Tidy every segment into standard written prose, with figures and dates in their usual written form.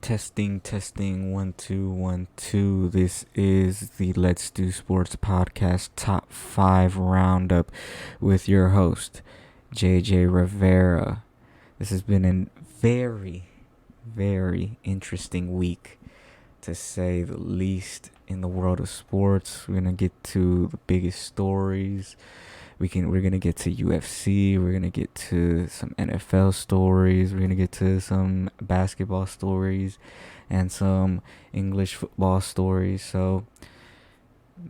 Testing 1 2 1 2. This is the Let's Do Sports podcast top 5 roundup with your host JJ Rivera. This has been a very interesting week to say the least in the world of sports. We're gonna get to the biggest stories. We're gonna get to UFC. We're gonna get to some NFL stories. We're gonna get to some basketball stories and some English football stories. So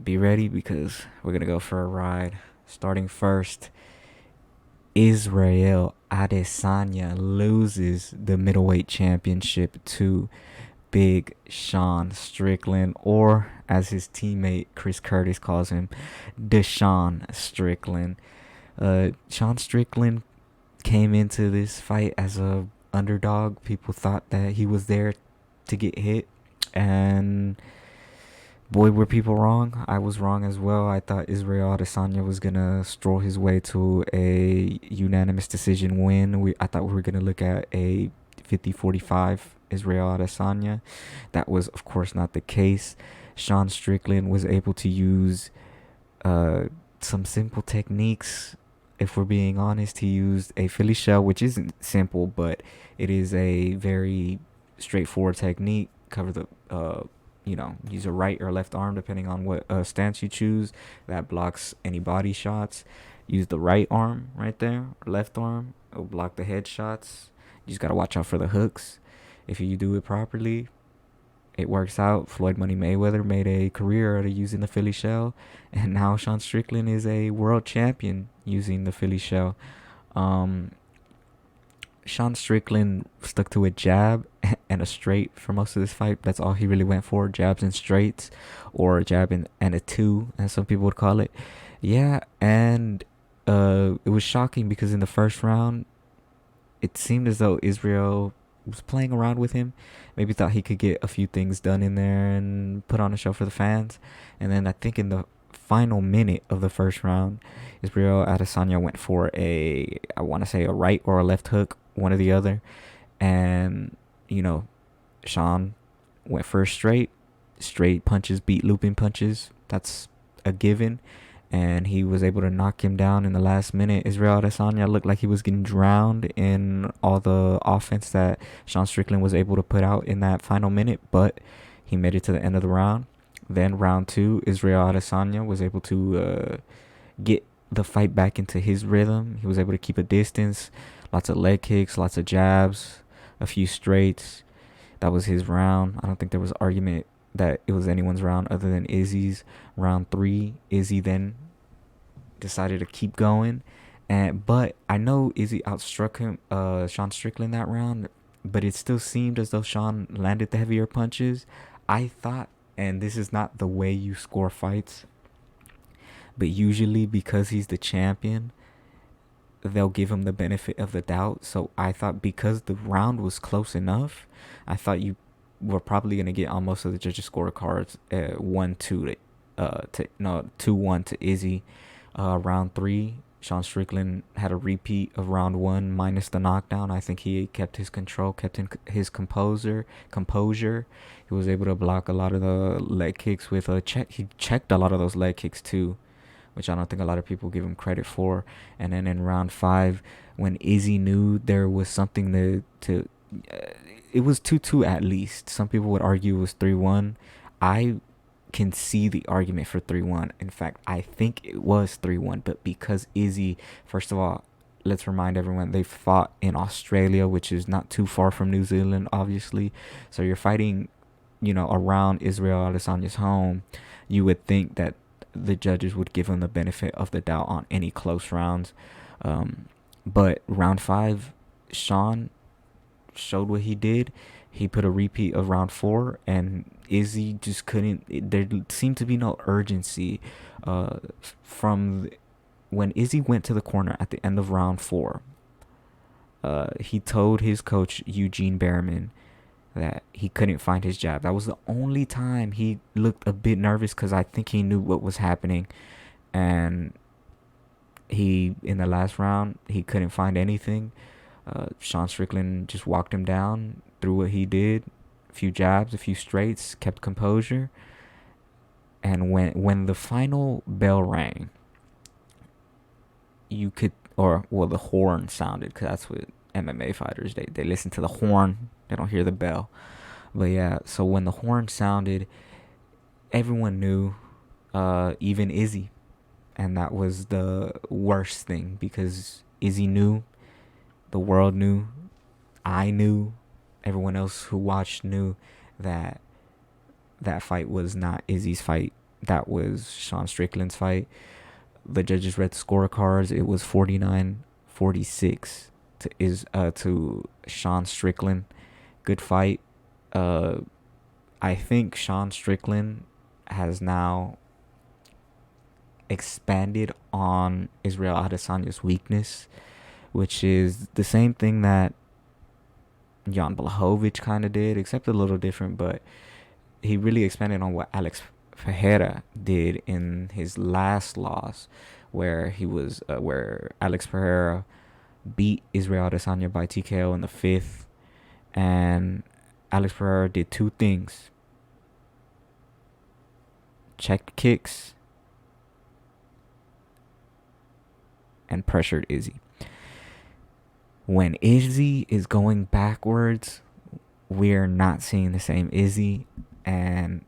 be ready because we're gonna go for a ride. Starting first, Israel Adesanya loses the middleweight championship to Big Sean Strickland, or as his teammate Chris Curtis calls him, Deshaun Strickland. Sean Strickland came into this fight as a underdog. People thought that he was there to get hit, and boy, were people wrong. I was wrong as well. I thought Israel Adesanya was gonna stroll his way to a unanimous decision win. I thought we were gonna look at a 50-45 Israel Adesanya. That was, of course, not the case. Sean Strickland was able to use some simple techniques. If we're being honest, he used a Philly shell, which isn't simple, but it is a very straightforward technique. Cover the use a right or left arm depending on what stance you choose. That blocks any body shots. Use the right arm right there, or left arm. It'll block the head shots. You just gotta watch out for the hooks. If you do it properly, it works out. Floyd Money Mayweather made a career out of using the Philly shell, and now Sean Strickland is a world champion using the Philly shell. Um, Sean Strickland stuck to a jab and a straight for most of this fight. That's all he really went for, jabs and straights, or a jab and a two, as some people would call it. Yeah, and it was shocking because in the first round, it seemed as though Israel was playing around with him. Maybe thought he could get a few things done in there and put on a show for the fans. And then I think in the final minute of the first round, Israel Adesanya went for I want to say a right or a left hook, one or the other. And, Sean went for a straight. Straight punches beat looping punches. That's a given. And he was able to knock him down in the last minute. Israel Adesanya looked like he was getting drowned in all the offense that Sean Strickland was able to put out in that final minute, but he made it to the end of the round. Then round two, Israel Adesanya was able to get the fight back into his rhythm. He was able to keep a distance, lots of leg kicks, lots of jabs, a few straights. That was his round. I don't think there was argument that it was anyone's round other than Izzy's. Round three, Izzy then decided to keep going, but I know Izzy outstruck him, Sean Strickland, that round, but it still seemed as though Sean landed the heavier punches. I thought, and this is not the way you score fights, but usually because he's the champion, they'll give him the benefit of the doubt. So I thought because the round was close enough, I thought you were probably gonna get on most of the judges' scorecards 1-2 to 2-1 to Izzy. Round three, Sean Strickland had a repeat of round one minus the knockdown. I think he kept his control, kept his composure. He was able to block a lot of the leg kicks with a check. He checked a lot of those leg kicks too, which I don't think a lot of people give him credit for. And then in round five, when Izzy knew there was something it was 2-2 at least. Some people would argue it was 3-1. I can see the argument for 3-1. In fact, I think it was 3-1, but because Izzy, first of all, let's remind everyone they fought in Australia, which is not too far from New Zealand, obviously. So you're fighting, around Israel Adesanya's home. You would think that the judges would give him the benefit of the doubt on any close rounds. But round five, Sean showed what he did. He put a repeat of round four, and Izzy just couldn't. There seemed to be no urgency from when Izzy went to the corner at the end of round four. He told his coach Eugene Behrman that he couldn't find his jab. That was the only time he looked a bit nervous because I think he knew what was happening, and in the last round he couldn't find anything. Sean Strickland just walked him down through what he did, a few jabs, a few straights, kept composure, and when the final bell rang, you could, or well, the horn sounded, because that's what MMA fighters, they listen to the horn, they don't hear the bell. But yeah, so when the horn sounded, everyone knew, even Izzy, and that was the worst thing because Izzy knew, the world knew, I knew, everyone else who watched knew that that fight was not Izzy's fight. That was Sean Strickland's fight. The judges read the scorecards. It was 49-46 to Sean Strickland. Good fight. Uh, I think Sean Strickland has now expanded on Israel Adesanya's weakness, which is the same thing that Jan Blachowicz kind of did, except a little different. But he really expanded on what Alex Ferreira did in his last loss, where Alex Ferreira beat Israel Adesanya by TKO in the fifth, and Alex Ferreira did two things: checked kicks and pressured Izzy. When Izzy is going backwards, we're not seeing the same Izzy, and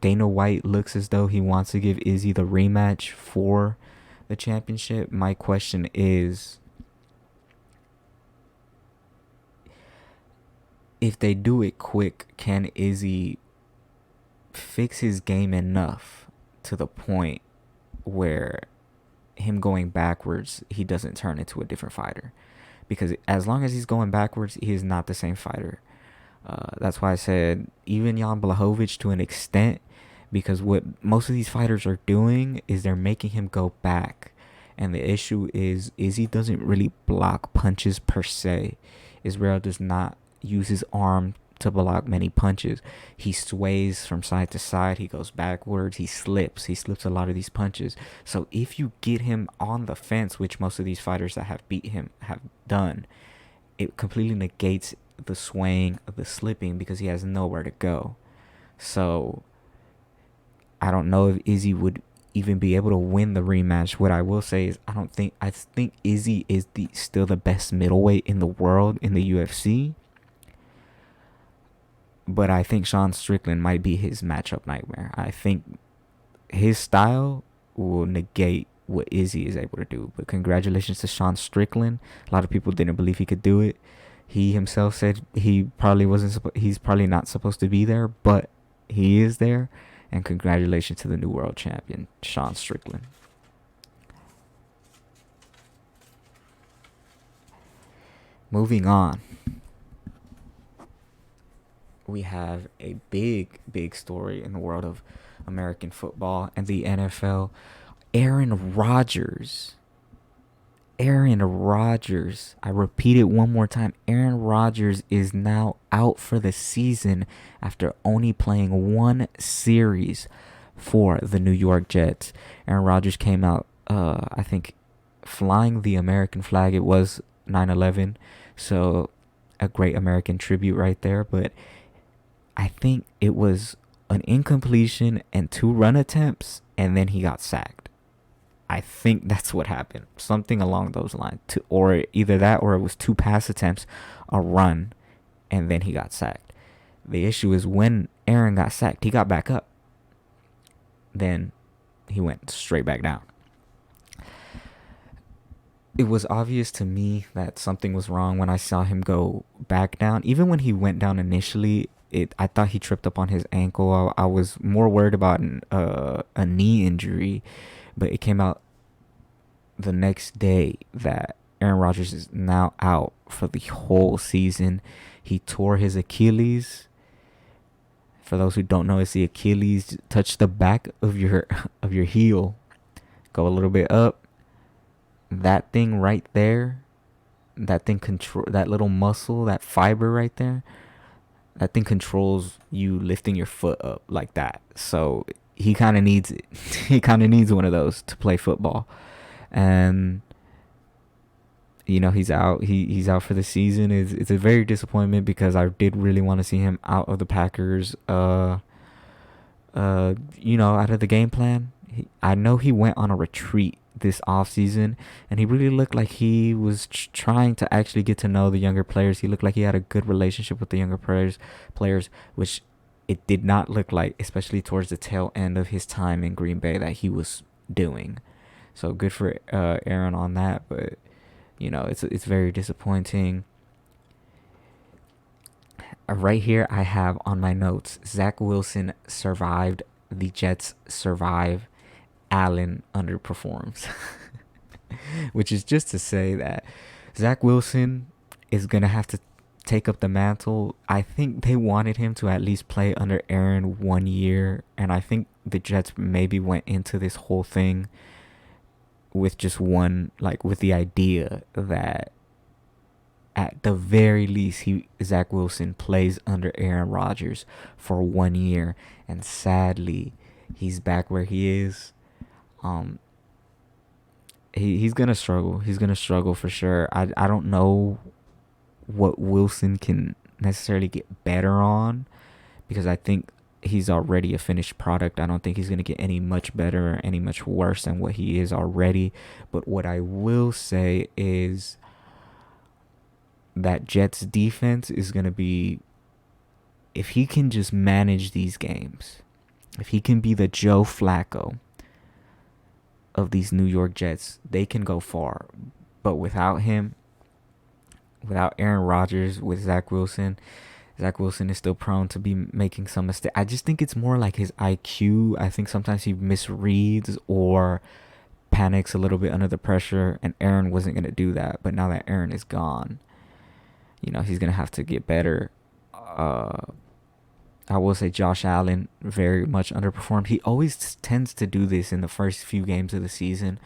Dana White looks as though he wants to give Izzy the rematch for the championship. My question is, if they do it quick, can Izzy fix his game enough to the point where him going backwards, he doesn't turn into a different fighter? Because as long as he's going backwards, he is not the same fighter. That's why I said even Jan Blachowicz to an extent, because what most of these fighters are doing is they're making him go back. And the issue is Izzy doesn't really block punches per se. Israel does not use his arm to block many punches. He sways from side to side. He goes backwards. He slips. He slips a lot of these punches. So if you get him on the fence, which most of these fighters that have beat him have done, it completely negates the swaying, the slipping, because he has nowhere to go. So I don't know if Izzy would even be able to win the rematch. What I will say is I think Izzy is still the best middleweight in the world in the UFC. But I think Sean Strickland might be his matchup nightmare. I think his style will negate what Izzy is able to do. But congratulations to Sean Strickland. A lot of people didn't believe he could do it. He himself said he's probably not supposed to be there, but he is there. And congratulations to the new world champion, Sean Strickland. Moving on. We have a big story in the world of American football and the NFL. Aaron Rodgers. I repeat it one more time. Aaron Rodgers is now out for the season after only playing one series for the New York Jets. Aaron Rodgers came out, I think, flying the American flag. It was 9/11, so a great American tribute right there. But I think it was an incompletion and 2 run attempts, and then he got sacked. I think that's what happened. Something along those lines. Or either that or it was 2 pass attempts, a run, and then he got sacked. The issue is when Aaron got sacked, he got back up. Then he went straight back down. It was obvious to me that something was wrong when I saw him go back down. Even when he went down initially, I thought he tripped up on his ankle. I was more worried about a knee injury, but it came out the next day that Aaron Rodgers is now out for the whole season. He tore his Achilles. For those who don't know, it's the Achilles. Touch the back of your heel. Go a little bit up. That thing right there, that little muscle, that fiber right there, that thing controls you lifting your foot up like that. So he kind of needs it. He kind of needs one of those to play football. And He's out. He's out for the season. It's a very disappointment because I did really want to see him out of the Packers. Out of the game plan. I know he went on a retreat this offseason, and he really looked like he was trying to actually get to know the younger players. He looked like he had a good relationship with the younger players, which it did not look like, especially towards the tail end of his time in Green Bay, that he was doing. So good for Aaron on that, but it's very disappointing. Right here, I have on my notes: Zach Wilson survived. The Jets survive. Allen underperforms, which is just to say that Zach Wilson is gonna have to take up the mantle. I think they wanted him to at least play under Aaron 1 year, and I think the Jets maybe went into this whole thing with just with the idea that at the very least Zach Wilson plays under Aaron Rodgers for 1 year, and sadly, he's back where he is. Um, he's gonna struggle. He's gonna struggle for sure. I don't know what Wilson can necessarily get better on, because I think he's already a finished product. I don't think he's gonna get any much better or any much worse than what he is already. But what I will say is that Jets defense is gonna be, if he can just manage these games, if he can be the Joe Flacco of these New York Jets, they can go far. But without him, without Aaron Rodgers, with Zach Wilson is still prone to be making some mistakes. I just think it's more like his IQ. I think sometimes he misreads or panics a little bit under the pressure, and Aaron wasn't going to do that. But now that Aaron is gone, he's going to have to get better. I will say Josh Allen very much underperformed. He always tends to do this in the first few games of the season.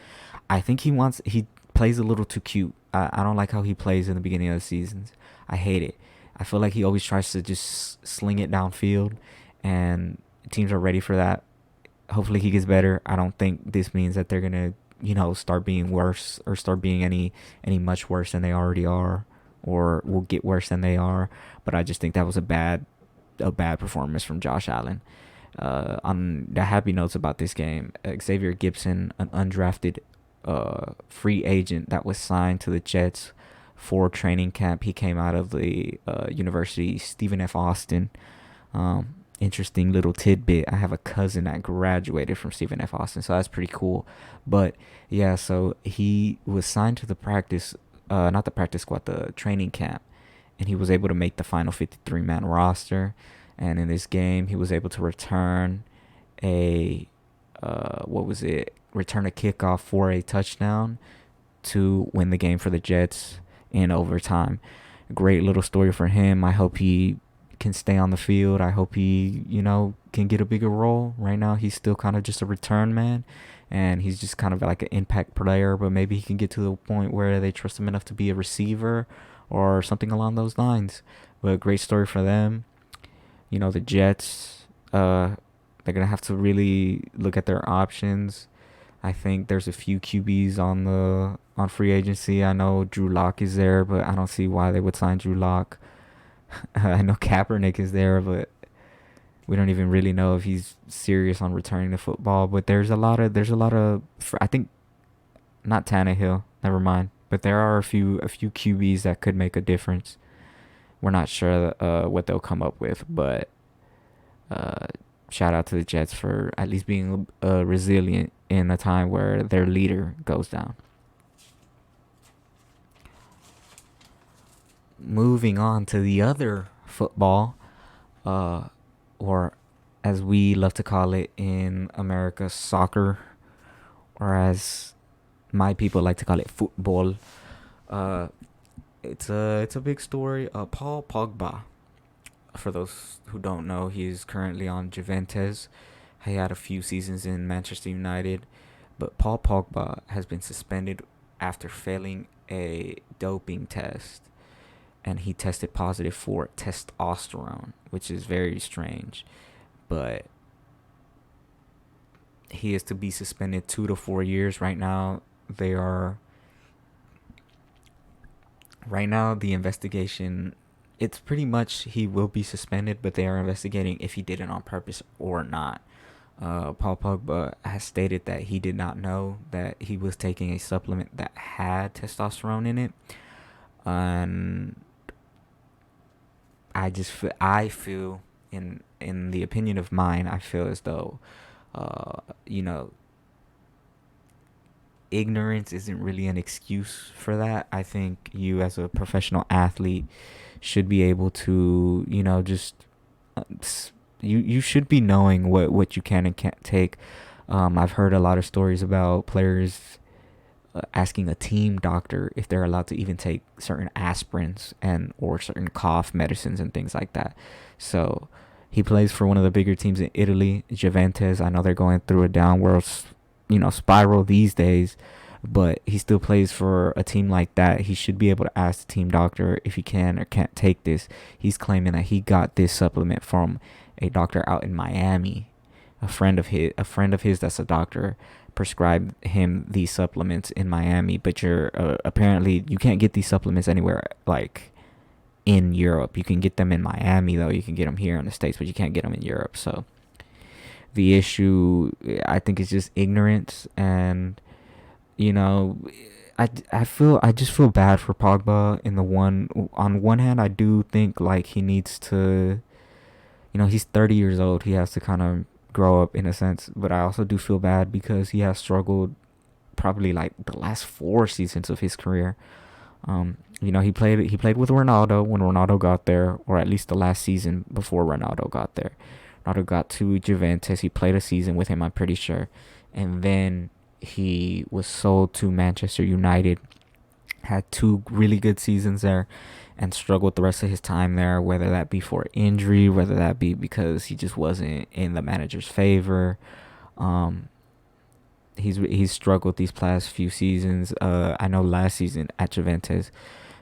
I think he plays a little too cute. I don't like how he plays in the beginning of the seasons. I hate it. I feel like he always tries to just sling it downfield, and teams are ready for that. Hopefully he gets better. I don't think this means that they're gonna, start being worse or start being any much worse than they already are, or will get worse than they are. But I just think that was a bad performance from Josh Allen. On the happy notes about this game, Xavier Gipson, an undrafted free agent that was signed to the Jets for training camp. He came out of the University Stephen F. Austin. Interesting little tidbit. I have a cousin that graduated from Stephen F. Austin, so that's pretty cool. But yeah, so he was signed to the not the practice squad, the training camp, and he was able to make the final 53-man roster. And in this game, he was able to return return a kickoff for a touchdown to win the game for the Jets in overtime. Great little story for him. I hope he can stay on the field. I hope he, can get a bigger role. Right now, he's still kind of just a return man, and he's just kind of like an impact player, but maybe he can get to the point where they trust him enough to be a receiver or something along those lines. But great story for them. The Jets, they're going to have to really look at their options. I think there's a few QBs on free agency. I know Drew Lock is there, but I don't see why they would sign Drew Lock. I know Kaepernick is there, but we don't even really know if he's serious on returning to football. But there's a lot of I think not Tannehill, never mind. But there are a few QBs that could make a difference. We're not sure what they'll come up with, but shout out to the Jets for at least being resilient in a time where their leader goes down. Moving on to the other football, or as we love to call it in America, soccer, or as my people like to call it, football. It's a big story. Paul Pogba, for those who don't know, he's currently on Juventus. He had a few seasons in Manchester United, but Paul Pogba has been suspended after failing a doping test, and he tested positive for testosterone, which is very strange. But he is to be suspended 2 to 4 years. Right now, they are Right now, the investigation, it's pretty much he will be suspended, but they are investigating if he did it on purpose or not. Paul Pogba has stated that he did not know that he was taking a supplement that had testosterone in it, and I feel in the opinion of mine, I feel as though, you know, ignorance isn't really an excuse for that. I think you as a professional athlete should be able to, just uh, you should be knowing what you can and can't take. I've heard a lot of stories about players asking a team doctor if they're allowed to even take certain aspirins and or certain cough medicines and things like that. So he plays for one of the bigger teams in Italy, Juventus. I know they're going through a downward, spiral these days, but he still plays for a team like that. He should be able to ask the team doctor if he can or can't take this. He's claiming that he got this supplement from a doctor out in Miami. A friend of his that's a doctor prescribed him these supplements in Miami, but you're apparently you can't get these supplements anywhere like in Europe. You can get them in Miami though. You can get them here in the States, but you can't get them in Europe. So the issue, I think, is just ignorance, and you know, I just feel bad for Pogba. On one hand, I do think like he needs to, he's 30 years old. He has to kind of grow up in a sense, but I also do feel bad because he has struggled probably like the last 4 seasons of his career. He played with Ronaldo when Ronaldo got there, or at least the last season before Ronaldo got there. Ronaldo got to Juventus. He played a season with him, I'm pretty sure, and then he was sold to Manchester United. Had 2 really good seasons there, and struggled the rest of his time there. Whether that be for injury, whether that be because he just wasn't in the manager's favor. Um, he's struggled these past few seasons. I know last season at Juventus,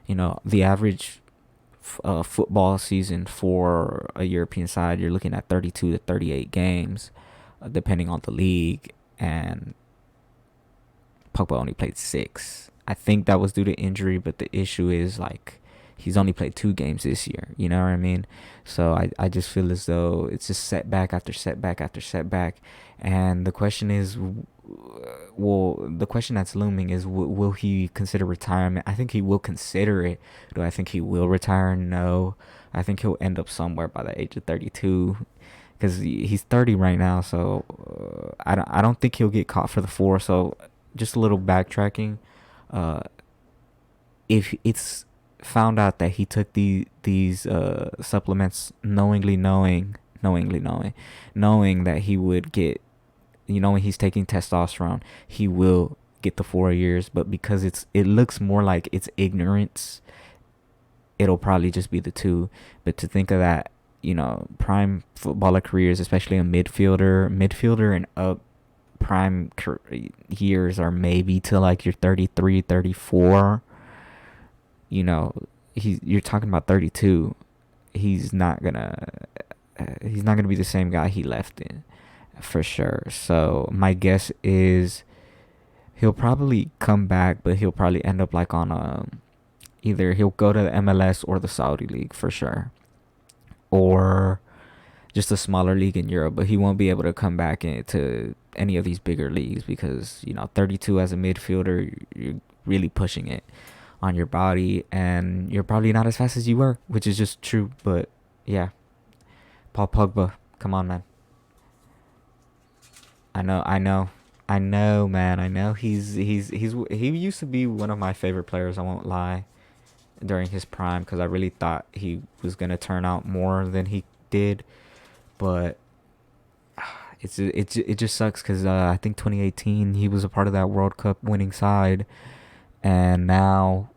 the average football season for a European side, you're looking at 32 to 38 games, depending on the league, and Pogba only played 6. I think that was due to injury, but the issue is like he's only played 2 games this year. You know what I mean? So I just feel as though it's just setback after setback after setback, and the question is, the question that's looming is, will he consider retirement? I think he will consider it. Do I think he will retire? No. I think he'll end up somewhere by the age of 32, because he's 30 right now. So I don't think he'll get caught for the 4. So just a little backtracking. Uh, if it's found out that he took these supplements knowing that he would get, when he's taking testosterone, he will get the 4 years. But because it looks more like it's ignorance, it'll probably just be the 2. But to think of that, prime footballer careers, especially a midfielder and up, prime years are maybe to like your 33, 34. You're talking about 32. He's not gonna be the same guy he left in, for sure. So my guess is he'll probably come back, but he'll probably end up like on either he'll go to the MLS or the Saudi league for sure, or just a smaller league in Europe. But he won't be able to come back into any of these bigger leagues because 32 as a midfielder, you're really pushing it on your body, and you're probably not as fast as you were, which is just true. But yeah, Paul Pogba, come on, man. I know, man. I know he used to be one of my favorite players. I won't lie. During his prime, because I really thought he was gonna turn out more than he did, but it just sucks because I think 2018 he was a part of that World Cup winning side, and now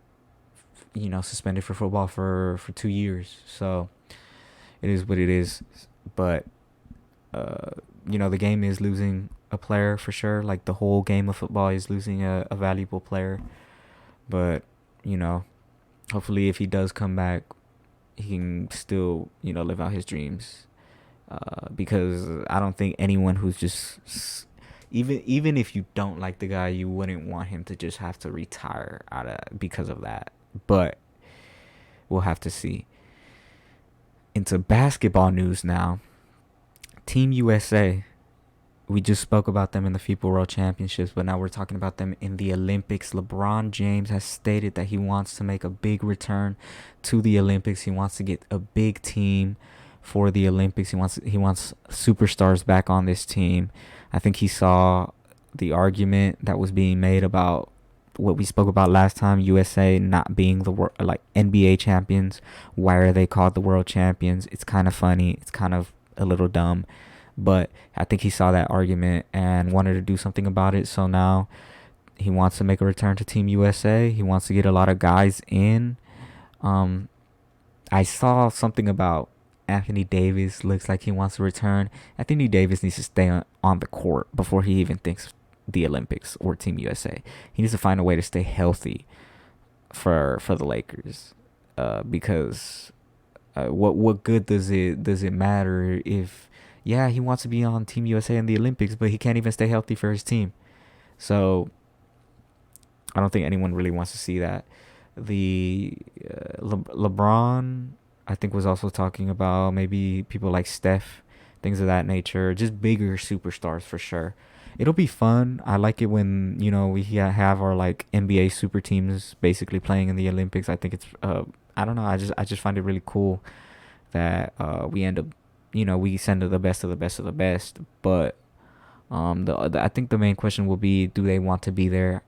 suspended for football for 2 years. So it is what it is. But uh, the game is losing a player for sure. Like the whole game of football is losing a valuable player. But you know, hopefully, if he does come back, he can still live out his dreams. Because I don't think anyone who's just even if you don't like the guy, you wouldn't want him to just have to retire out of because of that. But We'll have to see. Into basketball news now. Team USA. We just spoke about them in the FIBA World Championships, but now we're talking about them in the Olympics. LeBron James has stated that he wants to make a big return to the Olympics. He wants to get a big team for the Olympics. He wants superstars back on this team. I think he saw the argument that was being made about what we spoke about last time, USA not being the like NBA champions. Why are they called the world champions? It's kind of funny. It's kind of a little dumb, but I think he saw that argument and wanted to do something about it. So now he wants to make a return to Team USA. He wants to get a lot of guys in. Um, I saw something about Anthony Davis. Looks like he wants to return. Anthony Davis needs to stay on the court before he even thinks the Olympics or Team USA. He needs to find a way to stay healthy for the Lakers, because what good does it matter if, yeah, he wants to be on Team USA in the Olympics, but he can't even stay healthy for his team. So I don't think anyone really wants to see that. The LeBron, I think, was also talking about maybe people like Steph, things of that nature, just bigger superstars for sure. It'll be fun. I like it when we have our like NBA super teams basically playing in the Olympics. I think it's I don't know. I just find it really cool that we end up we send the best of the best of the best. But I think the main question will be, do they want to be there?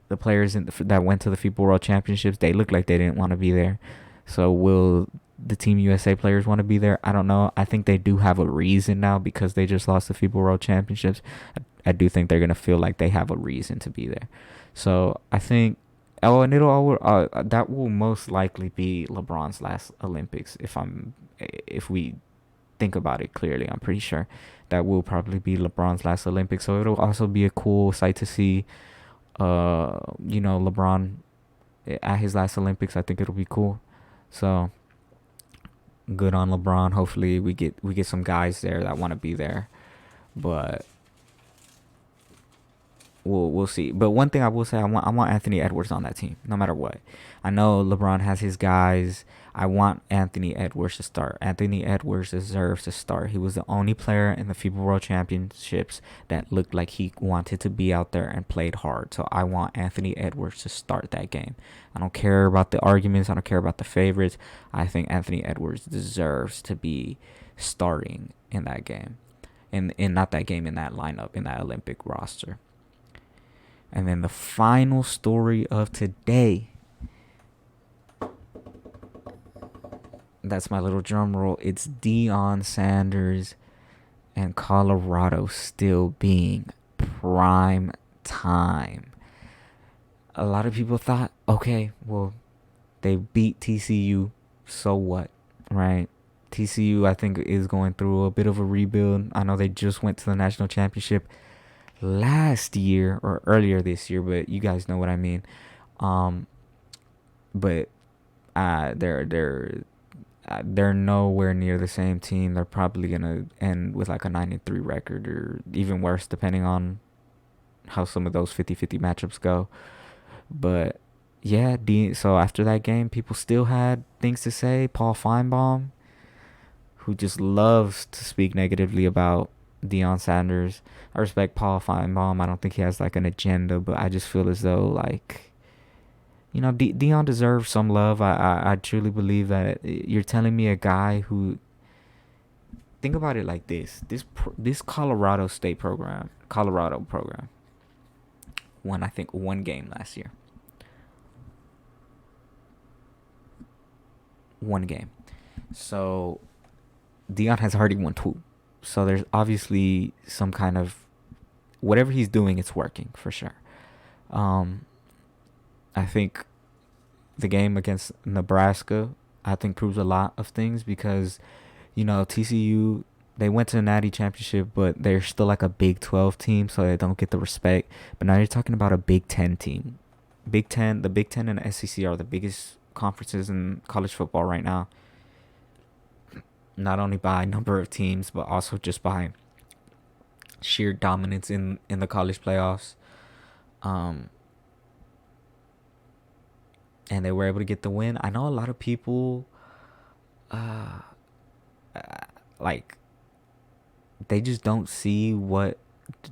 The players that went to the FIBA World Championships, they look like they didn't want to be there. So will the Team USA players want to be there? I don't know. I think they do have a reason now because they just lost the FIBA World Championships. I do think they're gonna feel like they have a reason to be there. So I think, oh, and that will most likely be LeBron's last Olympics. If we think about it clearly, I'm pretty sure that will probably be LeBron's last Olympics. So it'll also be a cool sight to see LeBron at his last Olympics. I think it'll be cool. So good on LeBron. Hopefully we get some guys there that want to be there. But we'll see. But one thing I will say, I want Anthony Edwards on that team, no matter what. I know LeBron has his guys. I want Anthony Edwards to start. Anthony Edwards deserves to start. He was the only player in the FIBA World Championships that looked like he wanted to be out there and played hard. So I want Anthony Edwards to start that game. I don't care about the arguments. I don't care about the favorites. I think Anthony Edwards deserves to be starting in that game. In not that game, in that lineup, in that Olympic roster. And then the final story of today. That's my little drum roll. It's Deion Sanders and Colorado still being prime time. A lot of people thought, okay, well, they beat TCU, so what, right? TCU, I think, is going through a bit of a rebuild. I know they just went to the national championship last year or earlier this year, but you guys know what I mean. But they're nowhere near the same team. They're probably gonna end with like a 9-3 record, or even worse, depending on how some of those 50-50 matchups go. But yeah, so after that game, people still had things to say. Paul Feinbaum, who just loves to speak negatively about Deion Sanders. I respect Paul Feinbaum. I don't think he has like an agenda, but I just feel as though like, Deion deserves some love. I truly believe that. You're telling me a guy who, think about it like this Colorado program won, I think, one game last year. One game. So Deion has already won two. So there's obviously some kind of, whatever he's doing, it's working for sure. I think the game against Nebraska, I think, proves a lot of things because, TCU, they went to the Natty Championship, but they're still like a Big 12 team, so they don't get the respect. But now you're talking about a Big 10 team. The Big 10 and the SEC are the biggest conferences in college football right now. Not only by number of teams, but also just by sheer dominance in the college playoffs. and they were able to get the win. I know a lot of people, like, they just don't see what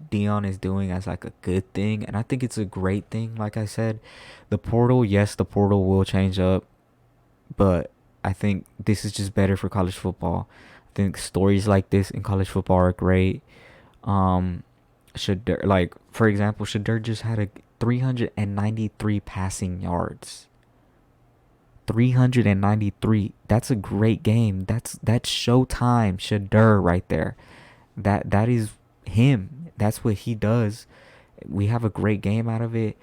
Dion is doing as like a good thing, and I think it's a great thing. Like I said, the portal, yes, the portal will change up, but I think this is just better for college football. I think stories like this in college football are great. Um, Shedeur, like for example, Shedeur just had a 393 passing yards. 393. That's a great game. That's Showtime Shedeur right there. That is him. That's what he does. We have a great game out of it.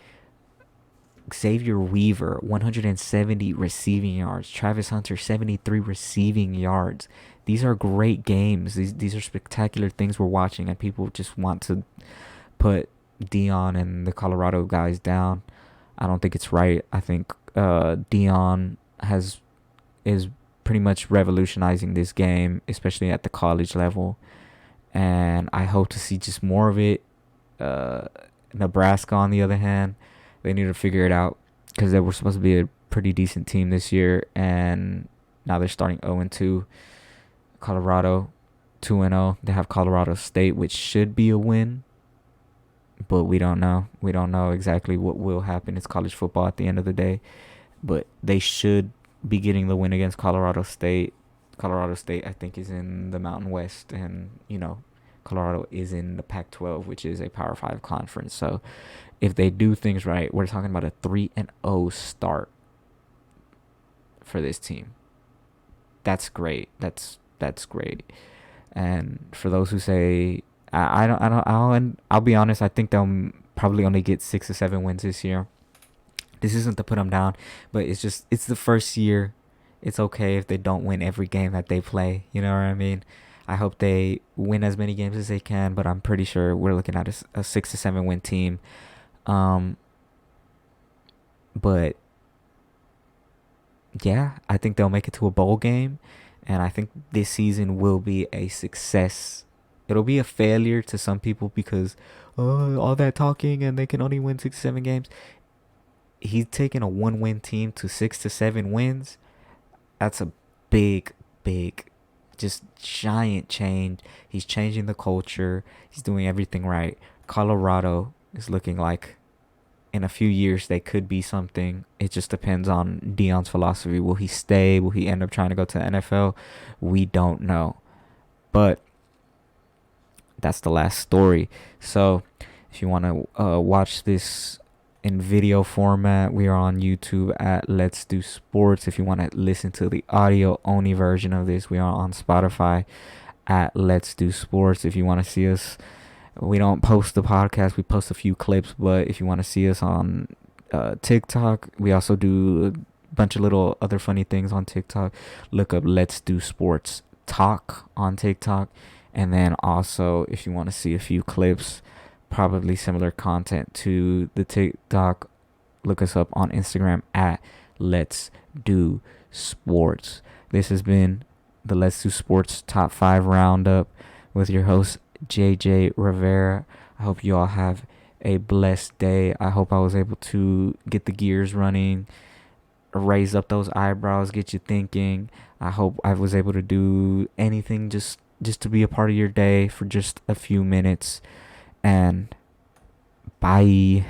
Xavier Weaver, 170 receiving yards. Travis Hunter, 73 receiving yards. These are great games. These are spectacular things we're watching, and people just want to put Dion and the Colorado guys down. I don't think it's right. I think Dion has is pretty much revolutionizing this game, especially at the college level, and I hope to see just more of it. Uh, Nebraska, on the other hand, they need to figure it out because they were supposed to be a pretty decent team this year, and now they're starting 0-2. Colorado 2-0. They have Colorado State, which should be a win, but we don't know. We don't know exactly what will happen. It's college football at the end of the day, but they should be getting the win against Colorado State. Colorado State, I think, is in the Mountain West, and Colorado is in the Pac-12, which is a Power 5 conference. So if they do things right, we're talking about a 3-0 start for this team. That's great. That's great. And for those who say I'll be honest, I think they'll probably only get 6 or 7 wins this year. This isn't to put them down, but it's the first year. It's okay if they don't win every game that they play. You know what I mean? I hope they win as many games as they can, but I'm pretty sure we're looking at a 6 to 7 win team. Um, but yeah, I think they'll make it to a bowl game, and I think this season will be a success. It'll be a failure to some people because all that talking and they can only win 6 to 7 games. He's taking a 1 win team to 6 to 7 wins. That's a big, big, just giant change. He's changing the culture. He's doing everything right. Colorado is looking like in a few years they could be something. It just depends on Dion's philosophy. Will he stay? Will he end up trying to go to the NFL? We don't know. But that's the last story. So if you want to watch this in video format, we are on YouTube at Let's Do Sports. If you want to listen to the audio only version of this, we are on Spotify at Let's Do Sports. If you want to see us, we don't post the podcast, we post a few clips, but if you want to see us on TikTok, we also do a bunch of little other funny things on TikTok. Look up Let's Do Sports Talk on TikTok. And then also, if you want to see a few clips, probably similar content to the TikTok, look us up on Instagram at Let's Do Sports. This has been the Let's Do Sports Top 5 Roundup with your host, JJ Rivera. I hope you all have a blessed day. I hope I was able to get the gears running, raise up those eyebrows, get you thinking. I hope I was able to do anything just to be a part of your day for just a few minutes. And bye.